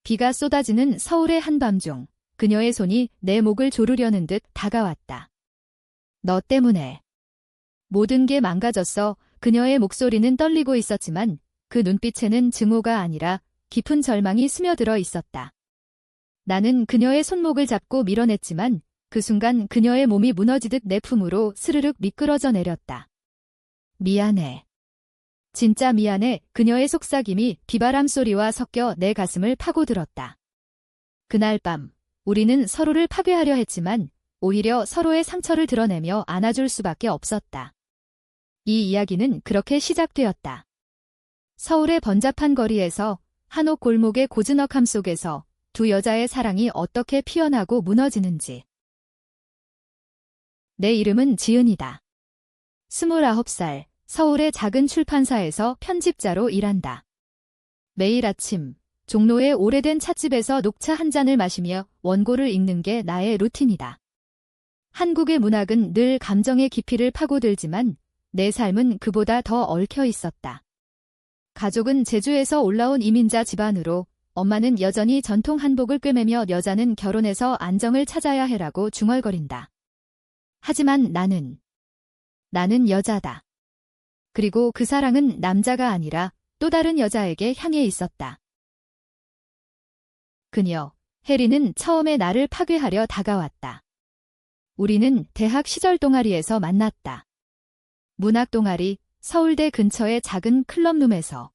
비가 쏟아지는 서울의 한밤중, 그녀의 손이 내 목을 조르려는 듯 다가왔다. 너 때문에. 모든 게 망가졌어. 그녀의 목소리는 떨리고 있었지만 그 눈빛에는 증오가 아니라 깊은 절망이 스며들어 있었다. 나는 그녀의 손목을 잡고 밀어냈지만 그 순간 그녀의 몸이 무너지듯 내 품으로 스르륵 미끄러져 내렸다. 미안해. 진짜 미안해. 그녀의 속삭임이 비바람 소리와 섞여 내 가슴을 파고들었다. 그날 밤, 우리는 서로를 파괴하려 했지만 오히려 서로의 상처를 드러내며 안아줄 수밖에 없었다. 이 이야기는 그렇게 시작되었다. 서울의 번잡한 거리에서 한옥 골목의 고즈넉함 속에서 두 여자의 사랑이 어떻게 피어나고 무너지는지. 내 이름은 지은이다. 29살, 서울의 작은 출판사에서 편집자로 일한다. 매일 아침, 종로의 오래된 찻집에서 녹차 한 잔을 마시며 원고를 읽는 게 나의 루틴이다. 한국의 문학은 늘 감정의 깊이를 파고들지만 내 삶은 그보다 더 얽혀 있었다. 가족은 제주에서 올라온 이민자 집안으로 엄마는 여전히 전통 한복을 꿰매며 여자는 결혼해서 안정을 찾아야 해라고 중얼거린다. 하지만 나는 여자다. 그리고 그 사랑은 남자가 아니라 또 다른 여자에게 향해 있었다. 그녀, 혜리는 처음에 나를 파괴하려 다가왔다. 우리는 대학 시절 동아리에서 만났다. 문학 동아리, 서울대 근처의 작은 클럽룸에서.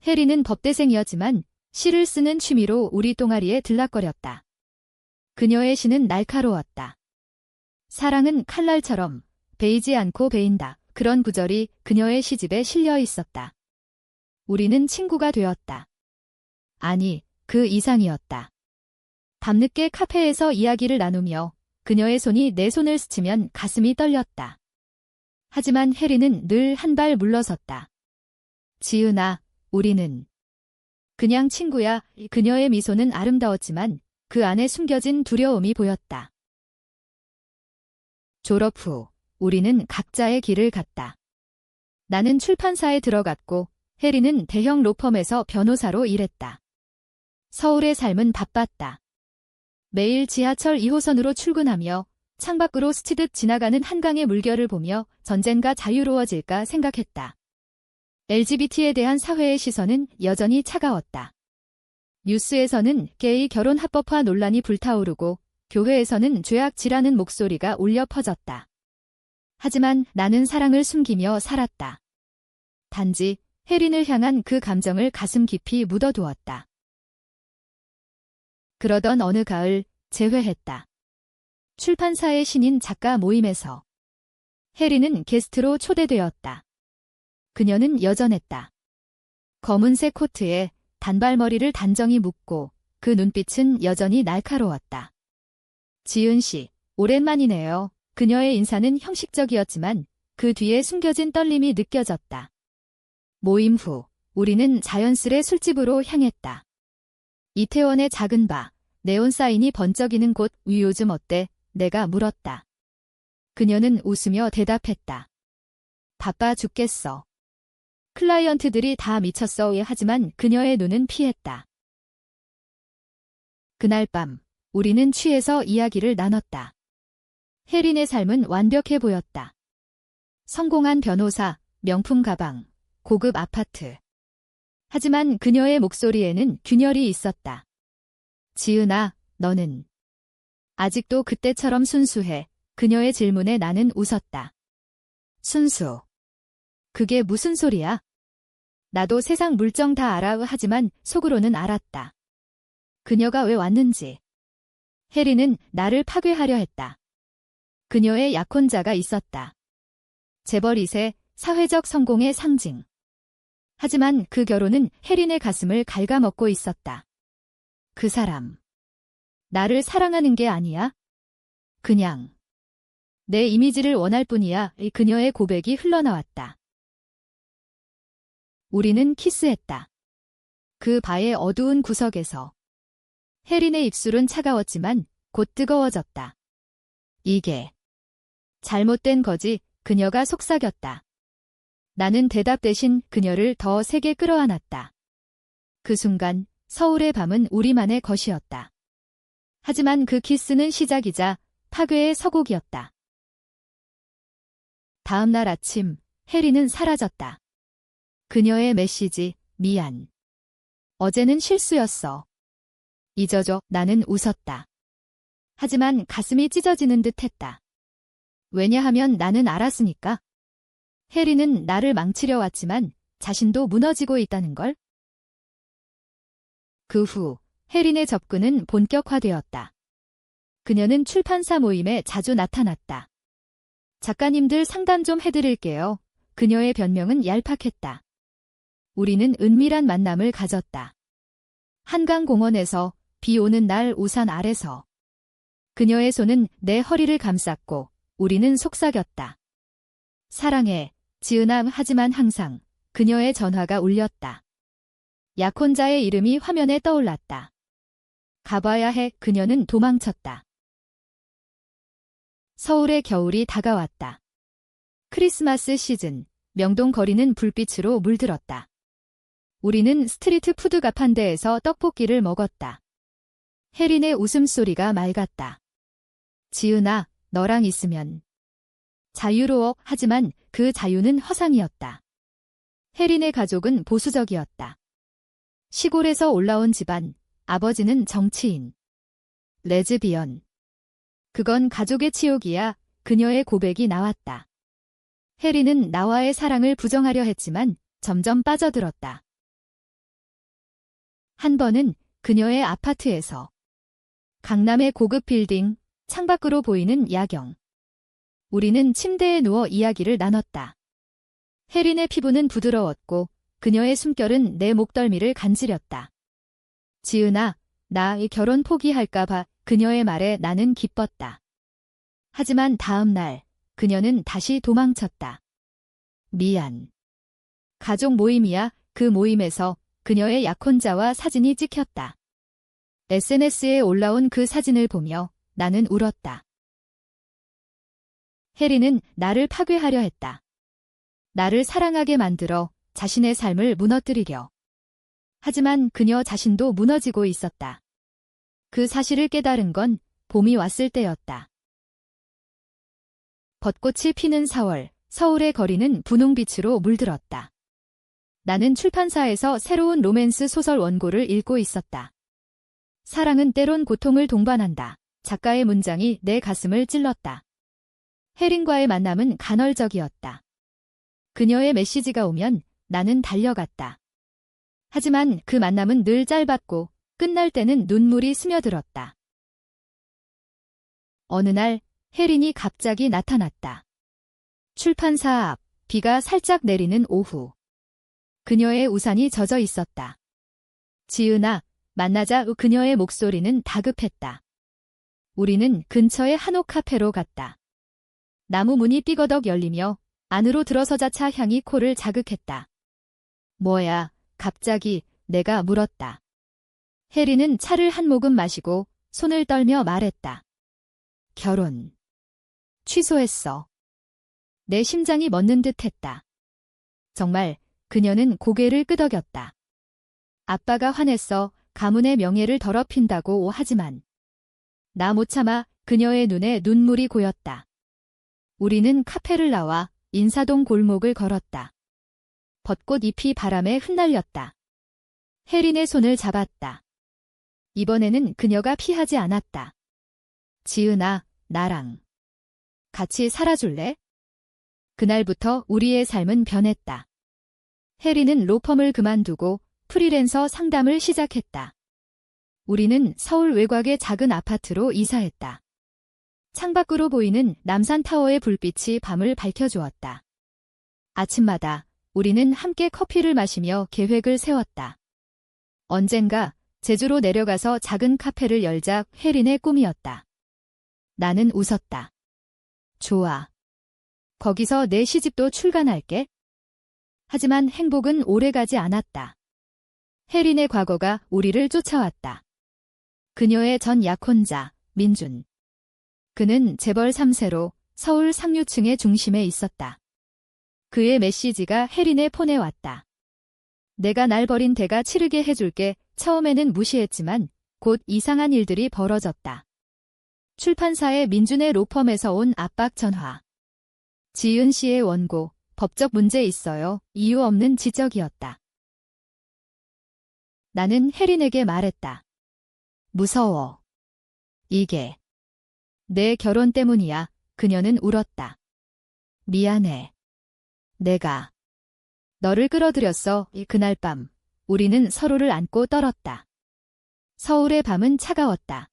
혜리는 법대생이었지만 시를 쓰는 취미로 우리 동아리에 들락거렸다. 그녀의 시는 날카로웠다. 사랑은 칼날처럼 베이지 않고 베인다. 그런 구절이 그녀의 시집에 실려 있었다. 우리는 친구가 되었다. 아니, 그 이상이었다. 밤늦게 카페에서 이야기를 나누며 그녀의 손이 내 손을 스치면 가슴이 떨렸다. 하지만 혜리는 늘 한 발 물러섰다. 지은아, 우리는 그냥 친구야. 그녀의 미소는 아름다웠지만 그 안에 숨겨진 두려움이 보였다. 졸업 후 우리는 각자의 길을 갔다. 나는 출판사에 들어갔고 혜리는 대형 로펌에서 변호사로 일했다. 서울의 삶은 바빴다. 매일 지하철 2호선으로 출근하며 창밖으로 스치듯 지나가는 한강의 물결을 보며 전쟁가 자유로워질까 생각했다. LGBT에 대한 사회의 시선은 여전히 차가웠다. 뉴스에서는 게이 결혼 합법화 논란이 불타오르고 교회에서는 죄악지라는 목소리가 울려 퍼졌다. 하지만 나는 사랑을 숨기며 살았다. 단지 혜린을 향한 그 감정을 가슴 깊이 묻어두었다. 그러던 어느 가을 재회했다. 출판사의 신인 작가 모임에서 혜린은 게스트로 초대되었다. 그녀는 여전했다. 검은색 코트에 단발머리를 단정히 묶고 그 눈빛은 여전히 날카로웠다. 지은 씨, 오랜만이네요. 그녀의 인사는 형식적이었지만 그 뒤에 숨겨진 떨림이 느껴졌다. 모임 후 우리는 자연스레 술집으로 향했다. 이태원의 작은 바, 네온 사인이 번쩍이는 곳. 요즘 어때? 내가 물었다. 그녀는 웃으며 대답했다. 바빠 죽겠어. 클라이언트들이 다 미쳤어. 하지만 그녀의 눈은 피했다. 그날 밤 우리는 취해서 이야기를 나눴다. 혜린의 삶은 완벽해 보였다. 성공한 변호사, 명품 가방, 고급 아파트. 하지만 그녀의 목소리에는 균열이 있었다. 지은아, 너는 아직도 그때처럼 순수해. 그녀의 질문에 나는 웃었다. 순수. 그게 무슨 소리야? 나도 세상 물정 다 알아. 하지만 속으로는 알았다. 그녀가 왜 왔는지. 혜린은 나를 파괴하려 했다. 그녀의 약혼자가 있었다. 재벌 2세, 사회적 성공의 상징. 하지만 그 결혼은 혜린의 가슴을 갉아먹고 있었다. 그 사람. 나를 사랑하는 게 아니야? 그냥 내 이미지를 원할 뿐이야. 그녀의 고백이 흘러나왔다. 우리는 키스했다. 그 바의 어두운 구석에서. 혜린의 입술은 차가웠지만 곧 뜨거워졌다. 이게 잘못된 거지. 그녀가 속삭였다. 나는 대답 대신 그녀를 더 세게 끌어안았다. 그 순간 서울의 밤은 우리만의 것이었다. 하지만 그 키스는 시작이자 파괴의 서곡이었다. 다음 날 아침, 혜리는 사라졌다. 그녀의 메시지, 미안. 어제는 실수였어. 잊어줘. 나는 웃었다. 하지만 가슴이 찢어지는 듯 했다. 왜냐하면 나는 알았으니까. 혜리는 나를 망치려 왔지만 자신도 무너지고 있다는 걸. 그 후 혜린의 접근은 본격화되었다. 그녀는 출판사 모임에 자주 나타났다. 작가님들 상담 좀 해드릴게요. 그녀의 변명은 얄팍했다. 우리는 은밀한 만남을 가졌다. 한강공원에서, 비 오는 날 우산 아래서. 그녀의 손은 내 허리를 감쌌고 우리는 속삭였다. 사랑해, 지은아. 하지만 항상 그녀의 전화가 울렸다. 약혼자의 이름이 화면에 떠올랐다. 가봐야 해. 그녀는 도망쳤다. 서울의 겨울이 다가왔다. 크리스마스 시즌, 명동 거리는 불빛으로 물들었다. 우리는 스트리트 푸드 가판대에서 떡볶이를 먹었다. 혜린의 웃음소리가 맑았다. 지은아, 너랑 있으면 자유로워. 하지만 그 자유는 허상이었다. 혜린의 가족은 보수적이었다. 시골에서 올라온 집안, 아버지는 정치인. 레즈비언. 그건 가족의 치욕이야. 그녀의 고백이 나왔다. 혜린은 나와의 사랑을 부정하려 했지만 점점 빠져들었다. 한 번은 그녀의 아파트에서. 강남의 고급 빌딩, 창밖으로 보이는 야경. 우리는 침대에 누워 이야기를 나눴다. 혜린의 피부는 부드러웠고 그녀의 숨결은 내 목덜미를 간지렸다. 지은아, 나 이 결혼 포기할까 봐. 그녀의 말에 나는 기뻤다. 하지만 다음 날 그녀는 다시 도망쳤다. 미안. 가족 모임이야. 그 모임에서 그녀의 약혼자와 사진이 찍혔다. SNS에 올라온 그 사진을 보며 나는 울었다. 혜린은 나를 파괴하려 했다. 나를 사랑하게 만들어 자신의 삶을 무너뜨리려. 하지만 그녀 자신도 무너지고 있었다. 그 사실을 깨달은 건 봄이 왔을 때였다. 벚꽃이 피는 4월, 서울의 거리는 분홍빛으로 물들었다. 나는 출판사에서 새로운 로맨스 소설 원고를 읽고 있었다. 사랑은 때론 고통을 동반한다. 작가의 문장이 내 가슴을 찔렀다. 혜린과의 만남은 간헐적이었다. 그녀의 메시지가 오면 나는 달려갔다. 하지만 그 만남은 늘 짧았고 끝날 때는 눈물이 스며들었다. 어느 날 혜린이 갑자기 나타났다. 출판사 앞, 비가 살짝 내리는 오후. 그녀의 우산이 젖어 있었다. 지은아, 만나자. 그녀의 목소리는 다급했다. 우리는 근처의 한옥 카페로 갔다. 나무 문이 삐거덕 열리며 안으로 들어서자 차 향이 코를 자극했다. 뭐야, 갑자기, 내가 물었다. 혜린은 차를 한 모금 마시고 손을 떨며 말했다. 결혼. 취소했어. 내 심장이 멎는 듯 했다. 정말, 그녀는 고개를 끄덕였다. 아빠가 화냈어. 가문의 명예를 더럽힌다고. 하지만 나 못 참아. 그녀의 눈에 눈물이 고였다. 우리는 카페를 나와 인사동 골목을 걸었다. 벚꽃 잎이 바람에 흩날렸다. 혜린의 손을 잡았다. 이번에는 그녀가 피하지 않았다. 지은아, 나랑 같이 살아줄래? 그날부터 우리의 삶은 변했다. 혜린은 로펌을 그만두고 프리랜서 상담을 시작했다. 우리는 서울 외곽의 작은 아파트로 이사했다. 창밖으로 보이는 남산타워의 불빛이 밤을 밝혀주었다. 아침마다 우리는 함께 커피를 마시며 계획을 세웠다. 언젠가 제주로 내려가서 작은 카페를 열자. 혜린의 꿈이었다. 나는 웃었다. 좋아. 거기서 내 시집도 출간할게. 하지만 행복은 오래가지 않았다. 혜린의 과거가 우리를 쫓아왔다. 그녀의 전 약혼자, 민준. 그는 재벌 3세로 서울 상류층의 중심에 있었다. 그의 메시지가 혜린의 폰에 왔다. 내가 날 버린 대가 치르게 해줄게. 처음에는 무시했지만 곧 이상한 일들이 벌어졌다. 출판사의 민준의 로펌에서 온 압박 전화. 지은 씨의 원고, 법적 문제 있어요. 이유 없는 지적이었다. 나는 혜린에게 말했다. 무서워. 이게 내 결혼 때문이야. 그녀는 울었다. 미안해. 내가 너를 끌어들였어. 그날 밤 우리는 서로를 안고 떨었다. 서울의 밤은 차가웠다.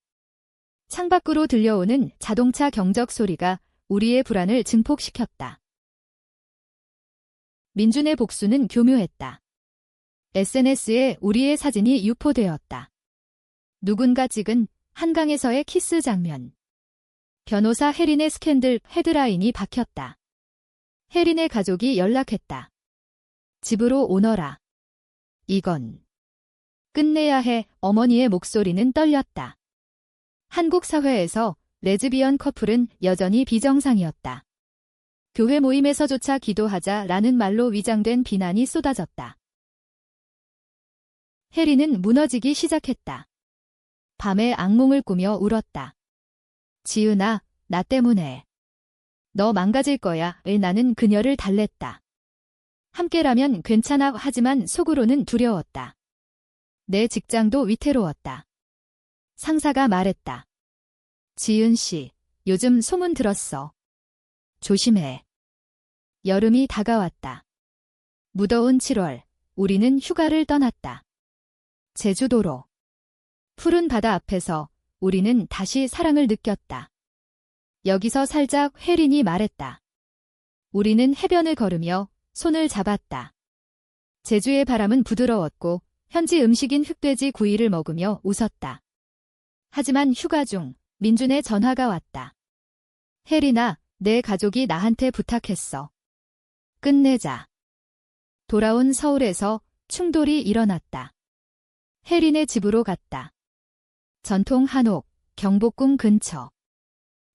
창밖으로 들려오는 자동차 경적 소리가 우리의 불안을 증폭시켰다. 민준의 복수는 교묘했다. SNS에 우리의 사진이 유포되었다. 누군가 찍은 한강에서의 키스 장면. 변호사 혜린의 스캔들 헤드라인이 박혔다. 혜린의 가족이 연락했다. 집으로 오너라. 이건 끝내야 해. 어머니의 목소리는 떨렸다. 한국 사회에서 레즈비언 커플은 여전히 비정상이었다. 교회 모임에서조차 기도하자라는 말로 위장된 비난이 쏟아졌다. 혜린은 무너지기 시작했다. 밤에 악몽을 꾸며 울었다. 지은아, 나 때문에. 너 망가질 거야. 나는 그녀를 달랬다. 함께라면 괜찮아. 하지만 속으로는 두려웠다. 내 직장도 위태로웠다. 상사가 말했다. 지은 씨, 요즘 소문 들었어. 조심해. 여름이 다가왔다. 무더운 7월, 우리는 휴가를 떠났다. 제주도로. 푸른 바다 앞에서 우리는 다시 사랑을 느꼈다. 여기서 살짝. 혜린이 말했다. 우리는 해변을 걸으며 손을 잡았다. 제주의 바람은 부드러웠고 현지 음식인 흑돼지 구이를 먹으며 웃었다. 하지만 휴가 중 민준의 전화가 왔다. 혜린아, 내 가족이 나한테 부탁했어. 끝내자. 돌아온 서울에서 충돌이 일어났다. 혜린의 집으로 갔다. 전통 한옥, 경복궁 근처.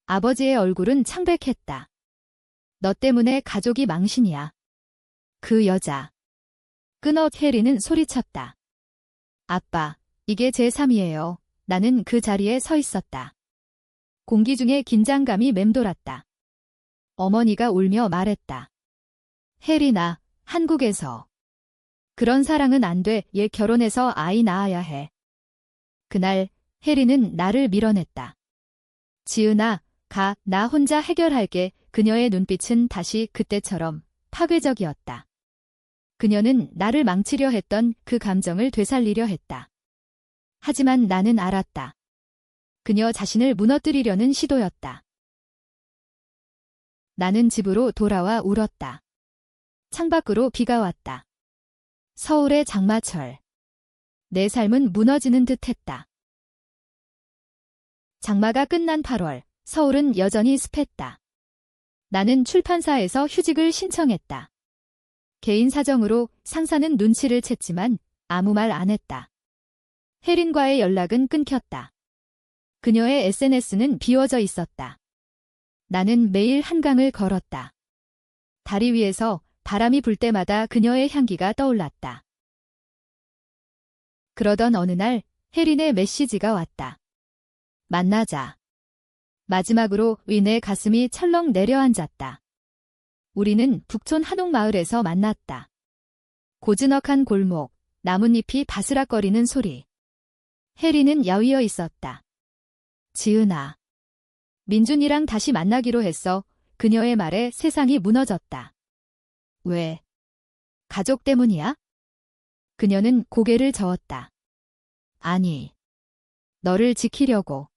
아버지의 얼굴은 창백했다. 너 때문에 가족이 망신이야. 그 여자. 끊어. 혜린은 소리쳤다. 아빠, 이게 제3이에요. 나는 그 자리에 서 있었다. 공기 중에 긴장감이 맴돌았다. 어머니가 울며 말했다. 혜린아, 한국에서. 그런 사랑은 안 돼. 얘 결혼해서 아이 낳아야 해. 그날 혜린은 나를 밀어냈다. 지은아, 가. 나 혼자 해결할게. 그녀의 눈빛은 다시 그때처럼 파괴적이었다. 그녀는 나를 망치려 했던 그 감정을 되살리려 했다. 하지만 나는 알았다. 그녀 자신을 무너뜨리려는 시도였다. 나는 집으로 돌아와 울었다. 창밖으로 비가 왔다. 서울의 장마철. 내 삶은 무너지는 듯했다. 장마가 끝난 8월, 서울은 여전히 습했다. 나는 출판사에서 휴직을 신청했다. 개인 사정으로 상사는 눈치를 챘지만 아무 말 안 했다. 혜린과의 연락은 끊겼다. 그녀의 SNS는 비워져 있었다. 나는 매일 한강을 걸었다. 다리 위에서 바람이 불 때마다 그녀의 향기가 떠올랐다. 그러던 어느 날 혜린의 메시지가 왔다. 만나자. 마지막으로 내 가슴이 철렁 내려앉았다. 우리는 북촌 한옥마을에서 만났다. 고즈넉한 골목, 나뭇잎이 바스락거리는 소리. 혜린은 야위어 있었다. 지은아. 민준이랑 다시 만나기로 했어. 그녀의 말에 세상이 무너졌다. 왜? 가족 때문이야? 그녀는 고개를 저었다. 아니. 너를 지키려고.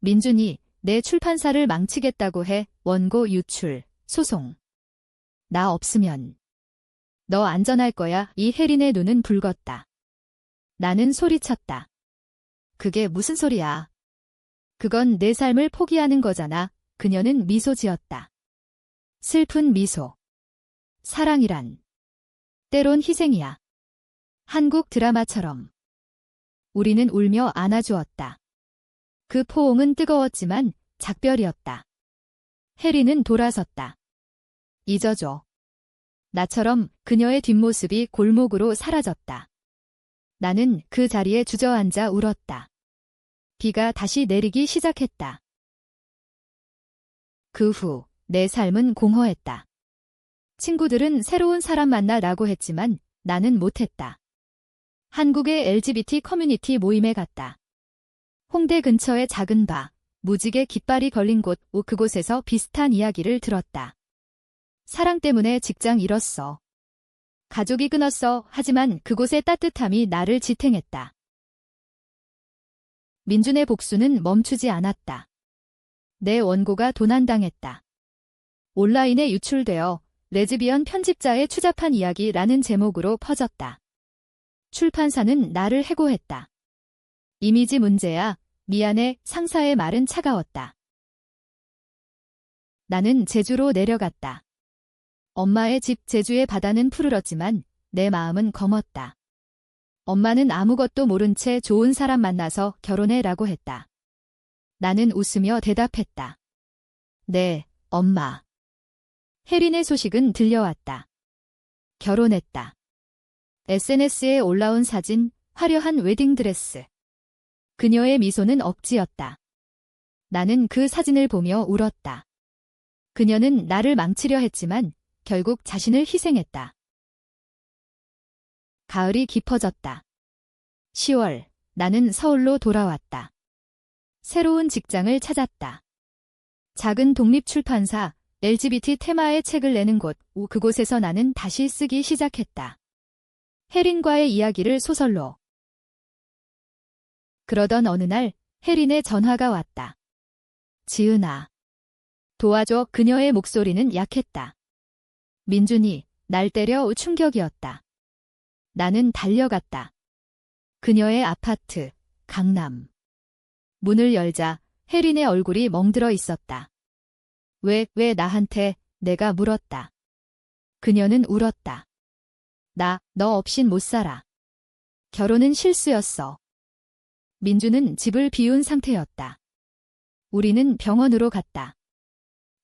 민준이 내 출판사를 망치겠다고 해. 원고 유출, 소송. 나 없으면 너 안전할 거야. 이 혜린의 눈은 붉었다. 나는 소리쳤다. 그게 무슨 소리야. 그건 내 삶을 포기하는 거잖아. 그녀는 미소 지었다. 슬픈 미소. 사랑이란 때론 희생이야. 한국 드라마처럼. 우리는 울며 안아주었다. 그 포옹은 뜨거웠지만 작별이었다. 혜린은 돌아섰다. 잊어줘. 나처럼 그녀의 뒷모습이 골목으로 사라졌다. 나는 그 자리에 주저앉아 울었다. 비가 다시 내리기 시작했다. 그 후 내 삶은 공허했다. 친구들은 새로운 사람 만나라고 했지만 나는 못했다. 한국의 LGBT 커뮤니티 모임에 갔다. 홍대 근처의 작은 바, 무지개 깃발이 걸린 곳, 그곳에서 비슷한 이야기를 들었다. 사랑 때문에 직장 잃었어. 가족이 끊었어. 하지만 그곳의 따뜻함이 나를 지탱했다. 민준의 복수는 멈추지 않았다. 내 원고가 도난당했다. 온라인에 유출되어 레즈비언 편집자의 추잡한 이야기라는 제목으로 퍼졌다. 출판사는 나를 해고했다. 이미지 문제야. 미안해. 상사의 말은 차가웠다. 나는 제주로 내려갔다. 엄마의 집 제주의 바다는 푸르렀지만 내 마음은 검었다. 엄마는 아무것도 모른 채 좋은 사람 만나서 결혼해라고 했다. 나는 웃으며 대답했다. 네, 엄마. 혜린의 소식은 들려왔다. 결혼했다. SNS에 올라온 사진, 화려한 웨딩드레스. 그녀의 미소는 억지였다. 나는 그 사진을 보며 울었다. 그녀는 나를 망치려 했지만 결국 자신을 희생했다. 가을이 깊어졌다. 10월, 나는 서울로 돌아왔다. 새로운 직장을 찾았다. 작은 독립출판사, LGBT 테마의 책을 내는 곳, 그곳에서 나는 다시 쓰기 시작했다. 혜린과의 이야기를 소설로. 그러던 어느 날 혜린의 전화가 왔다. 지은아. 도와줘. 그녀의 목소리는 약했다. 민준이 날 때려. 충격이었다. 나는 달려갔다. 그녀의 아파트, 강남. 문을 열자 혜린의 얼굴이 멍들어 있었다. 왜 나한테? 내가 물었다. 그녀는 울었다. 너 없인 못 살아. 결혼은 실수였어. 민주는 집을 비운 상태였다. 우리는 병원으로 갔다.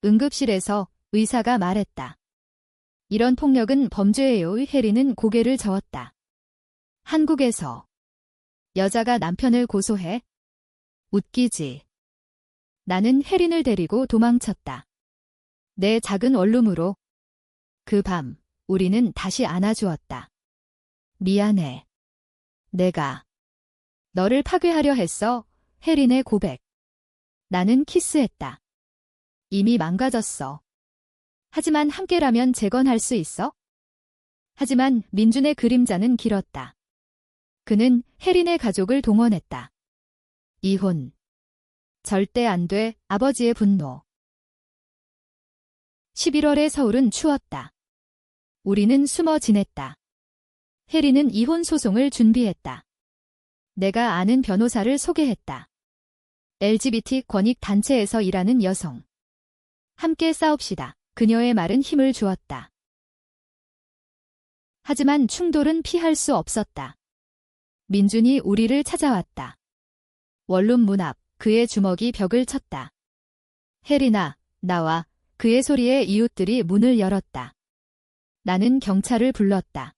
응급실에서 의사가 말했다. 이런 폭력은 범죄예요. 혜린은 고개를 저었다. 한국에서 여자가 남편을 고소해? 웃기지. 나는 혜린을 데리고 도망쳤다. 내 작은 원룸으로. 그 밤 우리는 다시 안아주었다. 미안해. 내가 너를 파괴하려 했어. 혜린의 고백. 나는 키스했다. 이미 망가졌어. 하지만 함께라면 재건할 수 있어? 하지만 민준의 그림자는 길었다. 그는 혜린의 가족을 동원했다. 이혼. 절대 안 돼. 아버지의 분노. 11월의 서울은 추웠다. 우리는 숨어 지냈다. 혜린은 이혼 소송을 준비했다. 내가 아는 변호사를 소개했다. LGBT 권익 단체에서 일하는 여성. 함께 싸웁시다. 그녀의 말은 힘을 주었다. 하지만 충돌은 피할 수 없었다. 민준이 우리를 찾아왔다. 원룸 문 앞 그의 주먹이 벽을 쳤다. 혜린아, 나와. 그의 소리에 이웃들이 문을 열었다. 나는 경찰을 불렀다.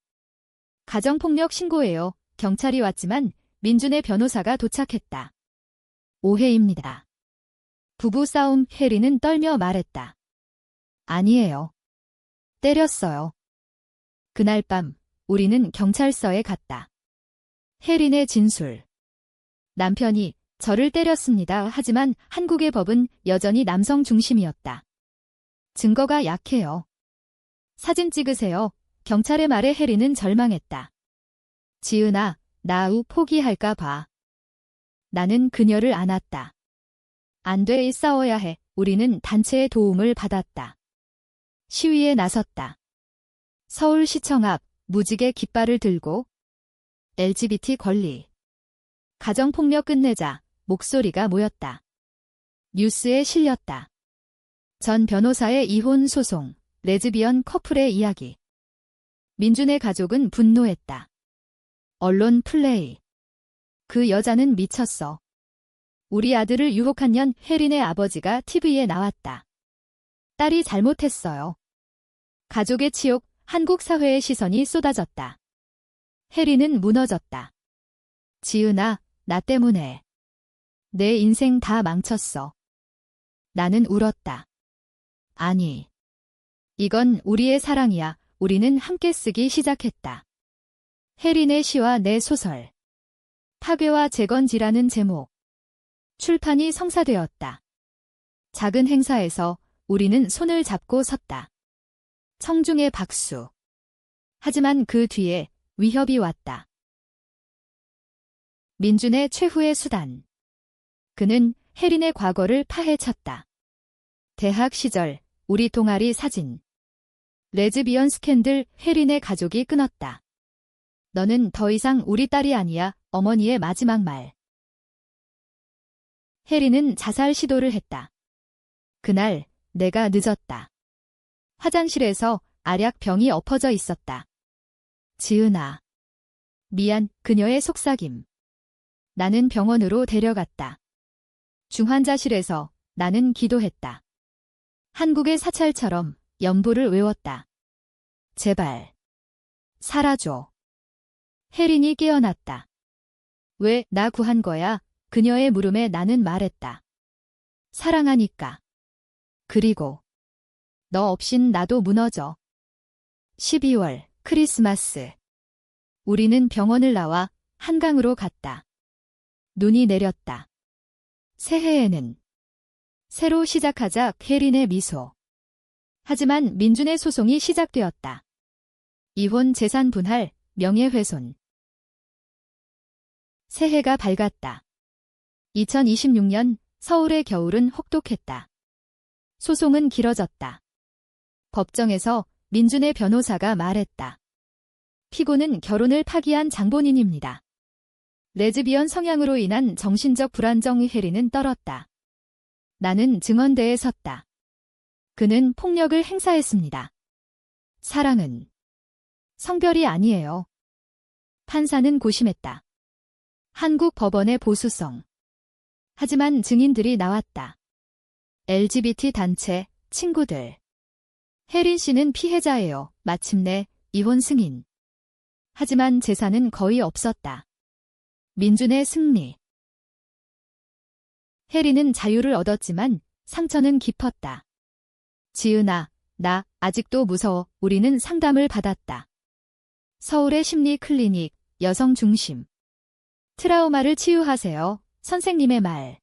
가정폭력 신고해요. 경찰이 왔지만 민준의 변호사가 도착했다. 오해입니다. 부부싸움. 혜린은 떨며 말했다. 아니에요. 때렸어요. 그날 밤 우리는 경찰서에 갔다. 혜린의 진술. 남편이 저를 때렸습니다. 하지만 한국의 법은 여전히 남성 중심이었다. 증거가 약해요. 사진 찍으세요. 경찰의 말에 혜린은 절망했다. 지은아, 나 포기할까 봐. 나는 그녀를 안았다. 안 돼. 싸워야 해. 우리는 단체의 도움을 받았다. 시위에 나섰다. 서울시청 앞 무지개 깃발을 들고 LGBT 권리. 가정폭력 끝내자. 목소리가 모였다. 뉴스에 실렸다. 전 변호사의 이혼 소송, 레즈비언 커플의 이야기. 민준의 가족은 분노했다. 언론 플레이. 그 여자는 미쳤어. 우리 아들을 유혹한 년. 혜린의 아버지가 TV에 나왔다. 딸이 잘못했어요. 가족의 치욕. 한국 사회의 시선이 쏟아졌다. 혜린은 무너졌다. 지은아, 나 때문에. 내 인생 다 망쳤어. 나는 울었다. 아니. 이건 우리의 사랑이야. 우리는 함께 쓰기 시작했다. 혜린의 시와 내 소설. 파괴와 재건지라는 제목. 출판이 성사되었다. 작은 행사에서 우리는 손을 잡고 섰다. 청중의 박수. 하지만 그 뒤에 위협이 왔다. 민준의 최후의 수단. 그는 혜린의 과거를 파헤쳤다. 대학 시절 우리 동아리 사진. 레즈비언 스캔들. 혜린의 가족이 끊었다. 너는 더 이상 우리 딸이 아니야. 어머니의 마지막 말. 혜린은 자살 시도를 했다. 그날 내가 늦었다. 화장실에서 알약 병이 엎어져 있었다. 지은아. 미안. 그녀의 속삭임. 나는 병원으로 데려갔다. 중환자실에서 나는 기도했다. 한국의 사찰처럼 연부를 외웠다. 제발. 살아줘. 혜린이 깨어났다. 왜 나 구한 거야? 그녀의 물음에 나는 말했다. 사랑하니까. 그리고 너 없인 나도 무너져. 12월 크리스마스. 우리는 병원을 나와 한강으로 갔다. 눈이 내렸다. 새해에는 새로 시작하자. 혜린의 미소. 하지만 민준의 소송이 시작되었다. 이혼, 재산 분할, 명예훼손. 새해가 밝았다. 2026년 서울의 겨울은 혹독했다. 소송은 길어졌다. 법정에서 민준의 변호사가 말했다. 피고는 결혼을 파기한 장본인입니다. 레즈비언 성향으로 인한 정신적 불안정의 혜린은 떨었다. 나는 증언대에 섰다. 그는 폭력을 행사했습니다. 사랑은 성별이 아니에요. 판사는 고심했다. 한국 법원의 보수성. 하지만 증인들이 나왔다. LGBT 단체, 친구들. 혜린 씨는 피해자예요. 마침내 이혼 승인. 하지만 재산은 거의 없었다. 민준의 승리. 혜린은 자유를 얻었지만 상처는 깊었다. 지은아, 나 아직도 무서워. 우리는 상담을 받았다. 서울의 심리 클리닉, 여성 중심. 트라우마를 치유하세요. 선생님의 말.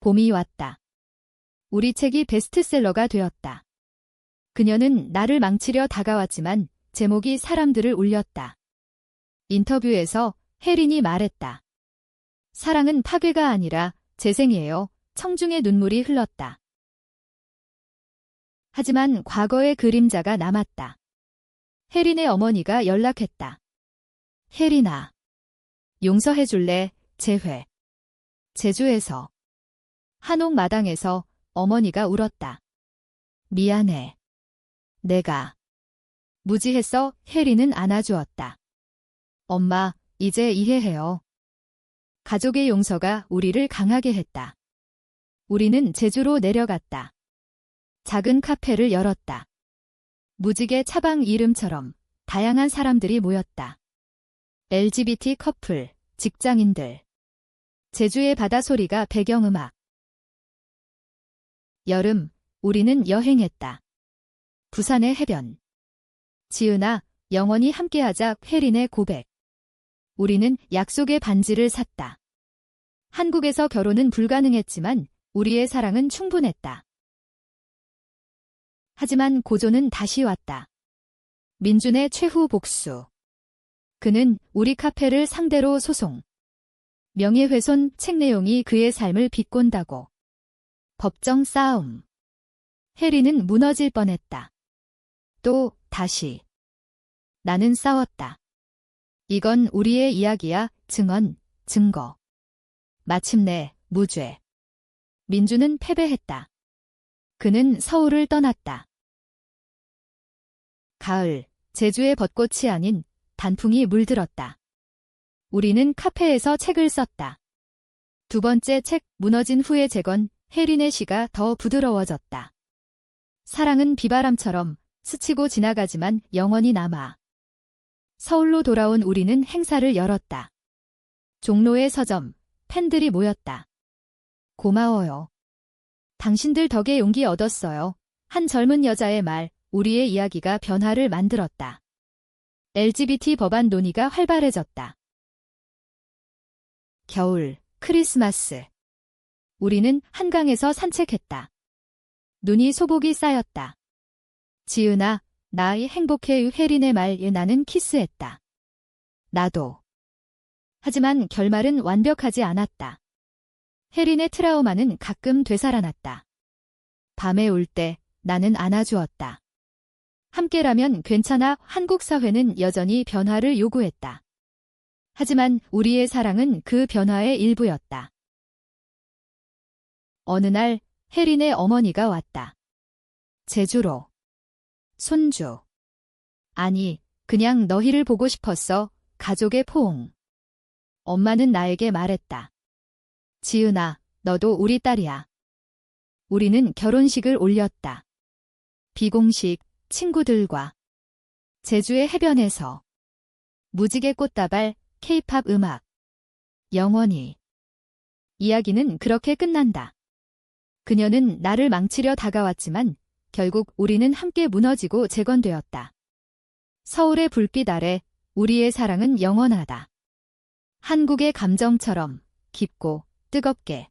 봄이 왔다. 우리 책이 베스트셀러가 되었다. 그녀는 나를 망치려 다가왔지만 제목이 사람들을 울렸다. 인터뷰에서 혜린이 말했다. 사랑은 파괴가 아니라 재생이에요. 청중의 눈물이 흘렀다. 하지만 과거의 그림자가 남았다. 혜린의 어머니가 연락했다. 혜린아. 용서해줄래? 재회. 제주에서. 한옥마당에서 어머니가 울었다. 미안해. 내가 무지했어. 혜린은 안아주었다. 엄마, 이제 이해해요. 가족의 용서가 우리를 강하게 했다. 우리는 제주로 내려갔다. 작은 카페를 열었다. 무지개 차방 이름처럼 다양한 사람들이 모였다. LGBT 커플, 직장인들. 제주의 바다 소리가 배경음악. 여름, 우리는 여행했다. 부산의 해변. 지은아, 영원히 함께하자. 혜린의 고백. 우리는 약속의 반지를 샀다. 한국에서 결혼은 불가능했지만 우리의 사랑은 충분했다. 하지만 고조는 다시 왔다. 민준의 최후 복수. 그는 우리 카페를 상대로 소송. 명예훼손. 책 내용이 그의 삶을 비꼰다고. 법정 싸움. 혜린은 무너질 뻔했다. 또 다시. 나는 싸웠다. 이건 우리의 이야기야. 증언, 증거. 마침내 무죄. 민준은 패배했다. 그는 서울을 떠났다. 가을, 제주의 벚꽃이 아닌 단풍이 물들었다. 우리는 카페에서 책을 썼다. 두 번째 책, 무너진 후의 재건. 혜린의 시가 더 부드러워졌다. 사랑은 비바람처럼 스치고 지나가지만 영원히 남아. 서울로 돌아온 우리는 행사를 열었다. 종로의 서점, 팬들이 모였다. 고마워요. 당신들 덕에 용기 얻었어요. 한 젊은 여자의 말, 우리의 이야기가 변화를 만들었다. LGBT 법안 논의가 활발해졌다. 겨울, 크리스마스. 우리는 한강에서 산책했다. 눈이 소복이 쌓였다. 지은아, 나이 행복해. 혜린의 말에 나는 키스했다. 나도. 하지만 결말은 완벽하지 않았다. 혜린의 트라우마는 가끔 되살아났다. 밤에 울 때 나는 안아주었다. 함께라면 괜찮아. 한국 사회는 여전히 변화를 요구했다. 하지만 우리의 사랑은 그 변화의 일부였다. 어느 날 혜린의 어머니가 왔다. 제주로. 손주. 아니, 그냥 너희를 보고 싶었어. 가족의 포옹. 엄마는 나에게 말했다. 지은아, 너도 우리 딸이야. 우리는 결혼식을 올렸다. 비공식, 친구들과. 제주의 해변에서. 무지개 꽃다발, 케이팝 음악. 영원히. 이야기는 그렇게 끝난다. 그녀는 나를 망치려 다가왔지만 결국 우리는 함께 무너지고 재건되었다. 서울의 불빛 아래 우리의 사랑은 영원하다. 한국의 감정처럼 깊고 뜨겁게.